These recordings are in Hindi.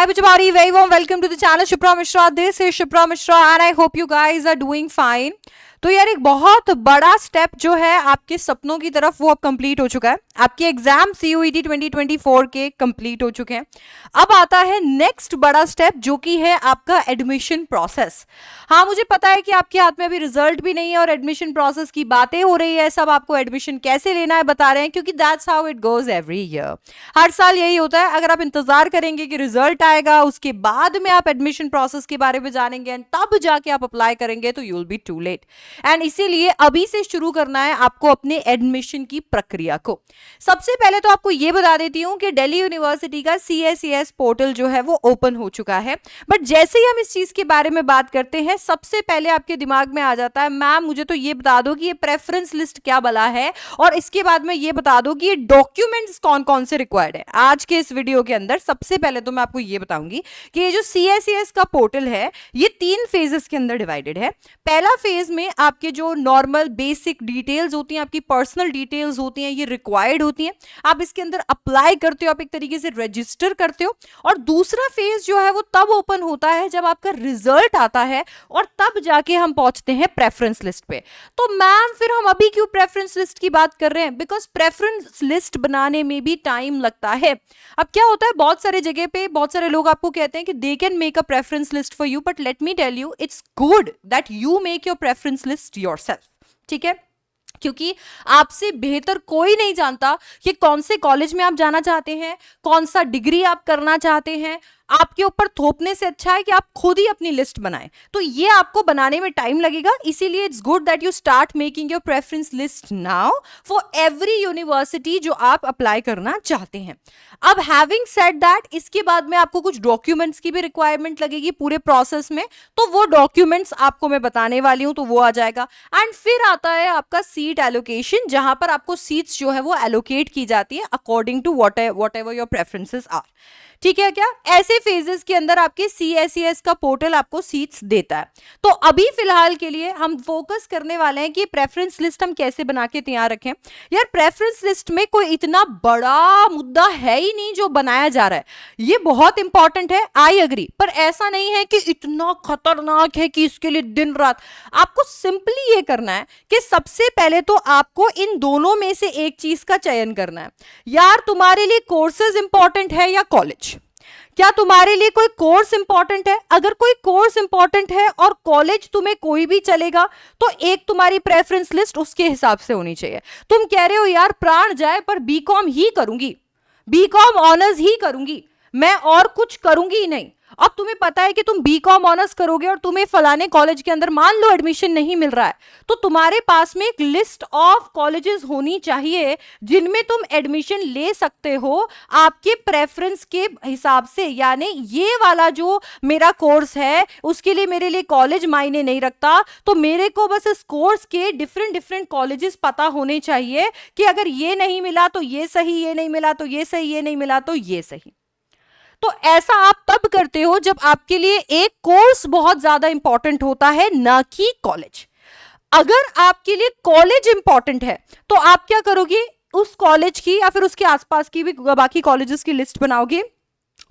Hi everybody, very warm welcome to the channel Shipra Mishra. This is Shipra Mishra and I hope you guys are doing fine. तो यार एक बहुत बड़ा स्टेप जो है आपके सपनों की तरफ वो अब कंप्लीट हो चुका है. आपके एग्जाम CUET 2024 के कंप्लीट हो चुके हैं. अब आता है नेक्स्ट बड़ा स्टेप जो कि है आपका एडमिशन प्रोसेस. हाँ, मुझे पता है कि आपके हाथ में अभी रिजल्ट भी नहीं है और एडमिशन प्रोसेस की बातें हो रही है. सब आपको एडमिशन कैसे लेना है बता रहे हैं क्योंकि that's how it goes every year. हर साल यही होता है. अगर आप इंतजार करेंगे कि रिजल्ट आएगा उसके बाद में आप एडमिशन प्रोसेस के बारे में जानेंगे तब जाके आप अप्लाई करेंगे तो you will be too late. And इसीलिए अभी से शुरू करना है आपको अपने एडमिशन की प्रक्रिया को. सबसे पहले तो आपको यह बता देती हूं कि दिल्ली यूनिवर्सिटी का CSES पोर्टल जो है वो ओपन हो चुका है. बट जैसे ही हम इस चीज के बारे में बात करते हैं सबसे पहले आपके दिमाग में आ जाता है मैम मुझे तो ये बता दो कि ये प्रेफरेंस लिस्ट क्या बला है और इसके बाद में ये बता दो कि ये डॉक्यूमेंट्स कौन कौन से रिक्वायर्ड है. आज के इस वीडियो के अंदर सबसे पहले तो मैं आपको ये बताऊंगी कि ये जो CSES का पोर्टल है ये 3 फेजेस के अंदर डिवाइडेड है. पहला फेज में आपके जो नॉर्मल बेसिक डिटेल्स होती हैं, आपकी पर्सनल डिटेल्स होती हैं, ये रिक्वायर्ड होती हैं. आप इसके अंदर अप्लाई करते हो, आप एक तरीके से रजिस्टर करते हो. और दूसरा फेज जो है वो तब ओपन होता है जब आपका रिजल्ट आता है और तब जाके हम पहुंचते हैं प्रेफरेंस लिस्ट पे. तो मैम फिर हम अभी क्यों प्रेफरेंस लिस्ट की बात कर रहे हैं? बिकॉज प्रेफरेंस लिस्ट बनाने में भी टाइम लगता है. अब क्या होता है, बहुत सारे जगह पे बहुत सारे लोग आपको कहते हैं कि they can make a preference list for you, but let me tell you it's good that you make your preference list yourself. ठीक है, क्योंकि आपसे बेहतर कोई नहीं जानता कि कौन से कॉलेज में आप जाना चाहते हैं, कौन सा डिग्री आप करना चाहते हैं. आपके ऊपर थोपने से अच्छा है कि आप खुद ही अपनी लिस्ट बनाएं. तो ये आपको बनाने में टाइम लगेगा, इसीलिए it's good that you start making your preference list now for every university जो आप अप्लाई करना चाहते हैं. अब हैविंग सेड दैट, इसके बाद में आपको कुछ डॉक्यूमेंट्स की भी रिक्वायरमेंट लगेगी पूरे प्रोसेस में. तो वो डॉक्यूमेंट्स आपको मैं बताने वाली हूं, तो वो आ जाएगा. एंड फिर आता है आपका सीट एलोकेशन, जहां पर आपको सीट्स जो है वो एलोकेट की जाती है according to whatever your preferences are. ठीक है, क्या ऐसे फेजेस के अंदर आपके CSES का पोर्टल आपको सीट्स देता है. तो अभी फिलहाल के लिए हम फोकस करने वाले हैं कि प्रेफरेंस लिस्ट हम कैसे बना के तैयार रखें. यार प्रेफरेंस लिस्ट में कोई इतना बड़ा मुद्दा है ही नहीं जो बनाया जा रहा है. ये बहुत इंपॉर्टेंट है, आई एग्री, पर ऐसा नहीं है कि इतना खतरनाक है कि इसके लिए दिन रात. आपको सिंपली ये करना है कि सबसे पहले तो आपको इन दोनों में से एक चीज का चयन करना है. यार तुम्हारे लिए कोर्सेज इंपॉर्टेंट है या कॉलेज? क्या तुम्हारे लिए कोई कोर्स इंपॉर्टेंट है? अगर कोई कोर्स इंपॉर्टेंट है और कॉलेज तुम्हें कोई भी चलेगा तो एक तुम्हारी प्रेफरेंस लिस्ट उसके हिसाब से होनी चाहिए. तुम कह रहे हो यार प्राण जाए पर बीकॉम ही करूंगी, बीकॉम ऑनर्स ही करूंगी, मैं और कुछ करूंगी ही नहीं. अब तुम्हें पता है कि तुम बीकॉम ऑनर्स करोगे और तुम्हें फलाने कॉलेज के अंदर मान लो एडमिशन नहीं मिल रहा है, तो तुम्हारे पास में एक लिस्ट ऑफ कॉलेजेस होनी चाहिए जिनमें तुम एडमिशन ले सकते हो आपके प्रेफरेंस के हिसाब से. यानी ये वाला जो मेरा कोर्स है उसके लिए मेरे लिए कॉलेज मायने नहीं रखता, तो मेरे को बस इस कोर्स के डिफरेंट कॉलेजेस पता होने चाहिए कि अगर ये नहीं मिला तो ये सही, ये नहीं मिला तो ये सही, ये नहीं मिला तो ये सही. तो ऐसा आप तब करते हो जब आपके लिए एक कोर्स बहुत ज्यादा इंपॉर्टेंट होता है, ना कि कॉलेज. अगर आपके लिए कॉलेज इंपॉर्टेंट है तो आप क्या करोगे, उस कॉलेज की या फिर उसके आसपास की भी बाकी कॉलेजेस की लिस्ट बनाओगे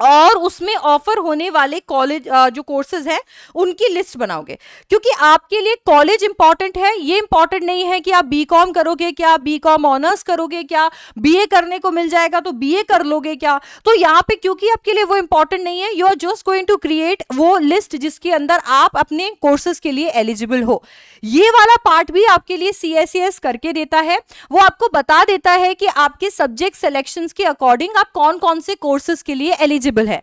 और उसमें ऑफर होने वाले कॉलेज जो कोर्सेज हैं उनकी लिस्ट बनाओगे. क्योंकि आपके लिए कॉलेज इंपॉर्टेंट है, ये इंपॉर्टेंट नहीं है कि आप बीकॉम करोगे क्या, बीकॉम ऑनर्स करोगे क्या, बीए करने को मिल जाएगा तो बीए कर लोगे क्या. तो यहाँ पे क्योंकि आपके लिए वो इंपॉर्टेंट नहीं है, you are just going to create वो लिस्ट जिसके अंदर आप अपने कोर्सेज के लिए एलिजिबल हो. ये वाला पार्ट भी आपके लिए CSES करके देता है. वो आपको बता देता है कि आपके सब्जेक्ट सिलेक्शंस के अकॉर्डिंग आप कौन कौन से कोर्सेज के लिए एलिजिबल है.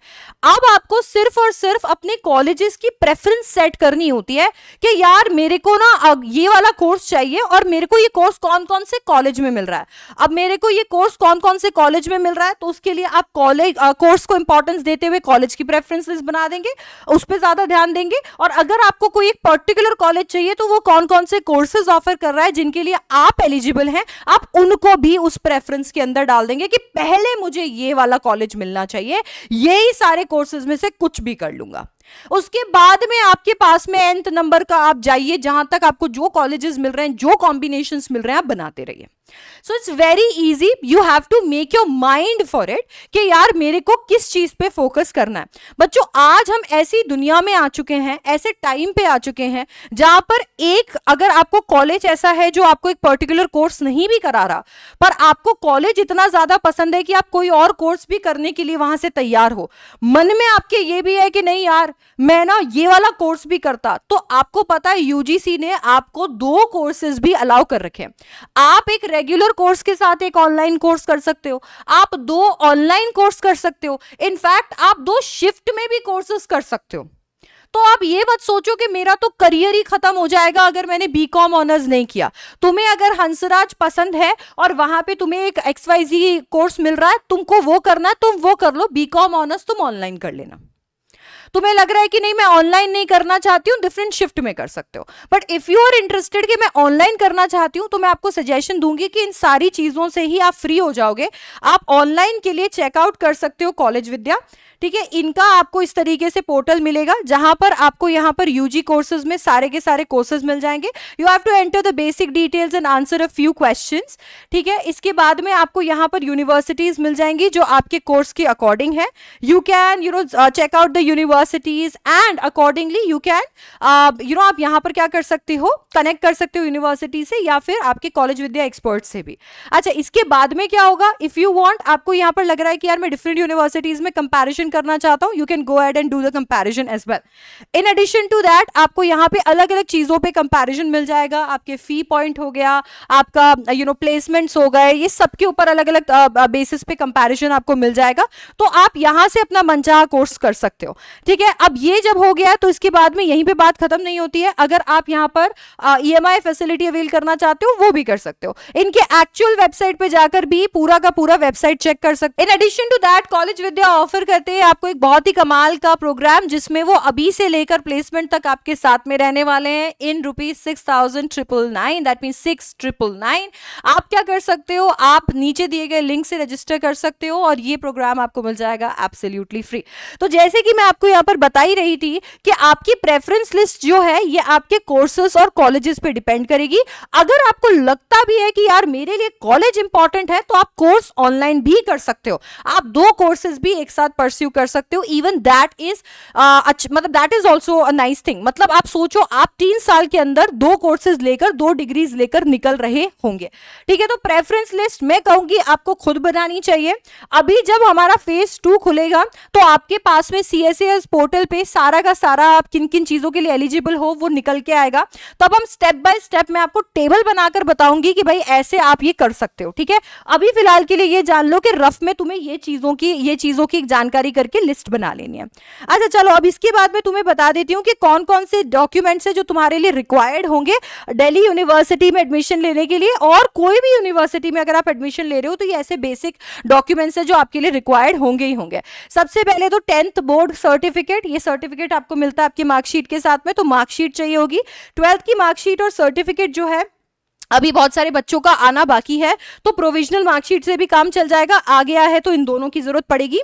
अब आपको सिर्फ और सिर्फ अपने कॉलेजेस की प्रेफरेंस सेट करनी होती है कि यार मेरे को ना ये वाला कोर्स चाहिए और मेरे को ये कोर्स कौन कौन से कॉलेज में मिल रहा है. अब मेरे को ये कोर्स कौन कौन से कॉलेज में मिल रहा है तो उसके लिए आप कॉलेज कोर्स को इंपॉर्टेंस देते हुए कॉलेज की प्रेफरेंस लिस्ट बना देंगे, उस पर ज्यादा ध्यान देंगे. और अगर आपको कोई एक पर्टिकुलर कॉलेज चाहिए तो वो कौन कौन से कोर्सेज ऑफर कर रहा है जिनके लिए आप एलिजिबल हैं, आप उनको भी उस प्रेफरेंस के अंदर डाल देंगे कि पहले मुझे ये वाला कॉलेज मिलना चाहिए, यही सारे कोर्सेज में से कुछ भी कर लूंगा. उसके बाद में आपके पास में nth नंबर का आप जाइए, जहां तक आपको जो कॉलेजेस मिल रहे हैं, जो कॉम्बिनेशंस मिल रहे हैं, आप बनाते रहिए. So it's very easy, you have to make your mind for it कि यार मेरे को किस चीज पे फोकस करना है. बच्चों, आज हम ऐसी दुनिया में आ चुके हैं, ऐसे टाइम पे आ चुके हैं जहां पर अगर आपको कॉलेज ऐसा है जो आपको एक पर्टिकुलर कोर्स नहीं भी करा रहा, पर आपको कॉलेज इतना ज्यादा पसंद है कि आप कोई और कोर्स भी करने के लिए वहां से तैयार हो, मन में आपके ये भी है कि नहीं यार मैं ना ये वाला कोर्स भी करता, तो आपको पता है यूजीसी ने आपको 2 कोर्सेज भी अलाउ कर रखे हैं. आप एक रेगुलर कोर्स के साथ एक ऑनलाइन कोर्स कर सकते हो, आप 2 ऑनलाइन कोर्स कर सकते हो, इनफैक्ट आप 2 शिफ्ट में भी कोर्सेज कर सकते हो. तो आप ये मत सोचो कि मेरा तो करियर ही खत्म हो जाएगा अगर मैंने बीकॉम ऑनर्स नहीं किया. तुम्हें अगर हंसराज पसंद है और वहां पे तुम्हें एक XYZ कोर्स मिल रहा है, तुमको वो करना है, तुम वो कर लो. बीकॉम ऑनर्स तुम ऑनलाइन कर लेना. तुम्हें लग रहा है कि नहीं मैं ऑनलाइन नहीं करना चाहती हूँ, डिफरेंट शिफ्ट में कर सकते हो. But if you are interested कि मैं ऑनलाइन करना चाहती हूँ, तो मैं आपको सजेशन दूंगी कि इन सारी चीजों से ही आप फ्री हो जाओगे. आप ऑनलाइन के लिए चेकआउट कर सकते हो कॉलेज विद्या. ठीक है, इनका आपको इस तरीके से पोर्टल मिलेगा जहां पर आपको यहां पर यूजी कोर्सेज में सारे के सारे कोर्सेज मिल जाएंगे. You have to enter the basic details and answer a few questions. ठीक है, इसके बाद में आपको यहां पर यूनिवर्सिटीज मिल जाएंगी जो आपके कोर्स के अकॉर्डिंग है. You can check out the universities and accordingly you can आप यहां पर क्या कर सकते हो, कनेक्ट कर सकते हो यूनिवर्सिटी से या फिर आपके कॉलेज विद्या एक्सपर्ट से भी. अच्छा, इसके बाद में क्या होगा, इफ यू वांट, आपको यहां पर लग रहा है कि यार मैं डिफरेंट यूनिवर्सिटीज में कंपैरिजन करना चाहता हूं, you can go ahead and do the comparison as well. In addition to that आपको यहां पे अलग अलग चीजों पे कंपैरिजन मिल जाएगा. आपके फी पॉइंट हो गया, आपका प्लेसमेंट्स हो गए, ये सबके ऊपर अलग अलग बेसिस पे कंपैरिजन आपको मिल जाएगा. तो आप यहां से अपना मनचाहा कोर्स कर सकते हो. ठीक है, अब ये जब हो गया तो इसके बाद में यहीं पे बात खत्म नहीं होती है. अगर आप यहां पर EMI फैसिलिटी अवेल करना चाहते हो, वो भी कर सकते हो. इनके एक्चुअल वेबसाइट पे जाकर भी पूरा का पूरा वेबसाइट चेक कर सकते. In addition to that college Vidya offer करते हैं आपको एक बहुत ही कमाल का प्रोग्राम, जिसमें वो अभी से लेकर प्लेसमेंट तक आपके साथ में रहने वाले हैं इन ₹6,999. That mean 6,999. आप क्या कर सकते हो, आप नीचे दिए गए लिंक से रजिस्टर कर सकते हो और ये प्रोग्राम आपको मिल जाएगा एब्सोल्युटली फ्री. तो जैसे कि मैं आपको यहाँ पर बता ही रही थी कि आपकी प्रेफरेंस लिस्ट जो है ये आपके कोर्सेज और कॉलेजेस पे डिपेंड करेगी. अगर आपको लगता भी है कि यार मेरे लिए कॉलेज इंपॉर्टेंट है, तो आप कोर्स ऑनलाइन भी कर सकते हो. आप 2 कोर्सेज भी एक साथ परस्यू कर सकते हो. इवन दैट इज मतलब that is also a nice thing. मतलब आप सोचो, आप 3 साल के अंदर 2 कोर्सेज लेकर 2 डिग्रीज लेकर निकल रहे होंगे. ठीक है, तो प्रेफरेंस लिस्ट मैं कहूंगी आपको खुद बनानी चाहिए. अभी जब हमारा फेज 2 खुलेगा तो आपके पास में CSAS पोर्टल पे सारा का सारा आप किन किन चीजों के लिए एलिजिबल हो वो निकल के आएगा. तब हम स्टेप बाय स्टेप मैं आपको टेबल बनाकर बताऊंगी कि भाई ऐसे आप ये कर सकते हो. ठीक है, अभी फिलहाल के लिए ये जान लो कि रफ में तुम्हें ये चीजों की जानकारी करके लिस्ट बना लेनी है. अच्छा चलो, अब इसके बाद में तुम्हें बता देती हूँ कि कौन कौन से डॉक्यूमेंट्स है जो तुम्हारे लिए रिक्वायर्ड होंगे दिल्ली यूनिवर्सिटी में एडमिशन लेने के लिए. और कोई भी यूनिवर्सिटी में अगर आप एडमिशन ले रहे हो तो ये ऐसे बेसिक डॉक्यूमेंट्स है जो आपके लिए रिक्वायर्ड होंगे ही होंगे. सबसे पहले तो 10th बोर्ड सर्टिफिकेट. ये सर्टिफिकेट आपको मिलता है आपकी मार्कशीट के साथ में, तो मार्कशीट चाहिए होगी. 12th की मार्कशीट और सर्टिफिकेट जो है अभी बहुत सारे बच्चों का आना बाकी है, तो प्रोविजनल मार्कशीट से भी काम चल जाएगा. आ गया है तो इन दोनों की जरूरत पड़ेगी.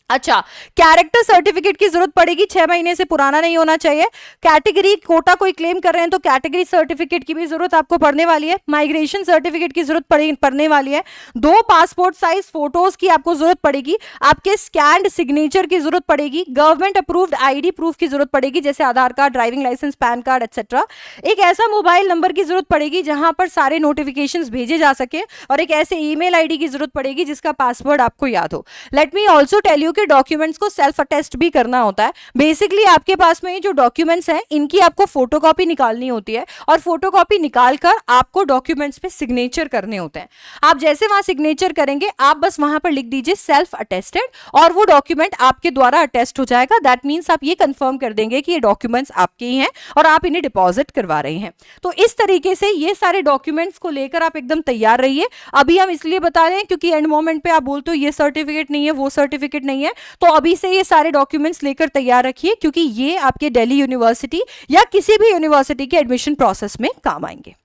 अच्छा, कैरेक्टर सर्टिफिकेट की जरूरत पड़ेगी, 6 महीने से पुराना नहीं होना चाहिए. कैटेगरी कोटा कोई क्लेम कर रहे हैं तो कैटेगरी सर्टिफिकेट की भी जरूरत आपको पड़ने वाली है. माइग्रेशन सर्टिफिकेट की जरूरत पड़ने वाली है. 2 पासपोर्ट साइज फोटोज की आपको जरूरत पड़ेगी. आपके स्कैन्ड सिग्नेचर की जरूरत पड़ेगी. गवर्नमेंट अप्रूव्ड ID प्रूफ की जरूरत पड़ेगी, जैसे Aadhaar card, driving licence, PAN card etcetera. एक ऐसा मोबाइल नंबर की जरूरत पड़ेगी जहां पर सारे नोटिफिकेशंस भेजे जा सके, और एक ऐसे ईमेल ID की जरूरत पड़ेगी जिसका पासवर्ड आपको याद हो. Let me also tell you कि डॉक्यूमेंट्स को सेल्फ अटेस्ट भी करना होता है. बेसिकली आपके पास में ये जो डॉक्यूमेंट्स हैं इनकी आपको फोटोकॉपी निकालनी होती है, और फोटोकॉपी निकालकर आपको डॉक्यूमेंट्स पे सिग्नेचर करने होते हैं. आप जैसे वहां सिग्नेचर करेंगे, आप बस वहां पर लिख दीजिए सेल्फ अटेस्टेड, और वो डॉक्यूमेंट आपके द्वारा अटेस्ट हो जाएगा. दैट मीन्स आप ये कंफर्म कर देंगे कि ये डॉक्यूमेंट्स आपके ही हैं और आप इन्हें डिपॉजिट करवा रहे हैं. तो इस तरीके से ये सारे डॉक्यूमेंट्स को लेकर आप एकदम तैयार रहिए. अभी हम इसलिए बता रहे हैं क्योंकि एंड मोमेंट पे आप बोलते हो ये सर्टिफिकेट नहीं है, वो सर्टिफिकेट नहीं है, तो अभी से ये सारे डॉक्यूमेंट्स लेकर तैयार रखिए, क्योंकि ये आपके दिल्ली यूनिवर्सिटी या किसी भी यूनिवर्सिटी के एडमिशन प्रोसेस में काम आएंगे.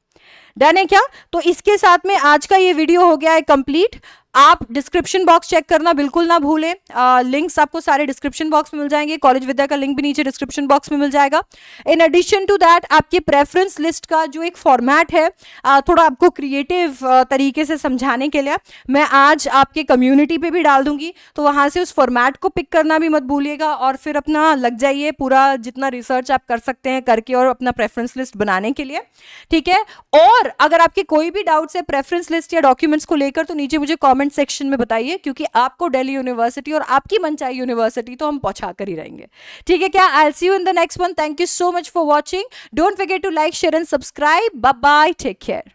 डन है क्या? तो इसके साथ में आज का ये वीडियो हो गया है कंप्लीट. आप डिस्क्रिप्शन बॉक्स चेक करना बिल्कुल ना भूलें, लिंक्स आपको सारे डिस्क्रिप्शन बॉक्स में मिल जाएंगे, कॉलेज विद्या का लिंक भी नीचे डिस्क्रिप्शन बॉक्स में मिल जाएगा। इन एडिशन टू दैट आपके प्रेफरेंस लिस्ट का जो एक फॉर्मेट है, थोड़ा आपको क्रिएटिव तरीके से समझाने के लिए मैं आज आपके कम्युनिटी पे भी डाल दूंगी, तो वहां से उस फॉर्मेट को पिक करना भी मत भूलिएगा और फिर अपना लग जाइए पूरा जितना रिसर्च आप कर सकते हैं करके और अपना प्रेफरेंस लिस्ट बनाने के लिए, ठीक है। और अगर आपके कोई भी डाउट्स है प्रेफरेंस लिस्ट या डॉक्यूमेंट्स को लेकर तो नीचे मुझे कमेंट सेक्शन में बताइए, क्योंकि आपको दिल्ली यूनिवर्सिटी और आपकी मनचाही यूनिवर्सिटी तो हम पहुंचा कर ही रहेंगे, ठीक है क्या। I will see you in the next one. Thank you so much for watching. Don't forget to like, share and subscribe. Bye bye, take care.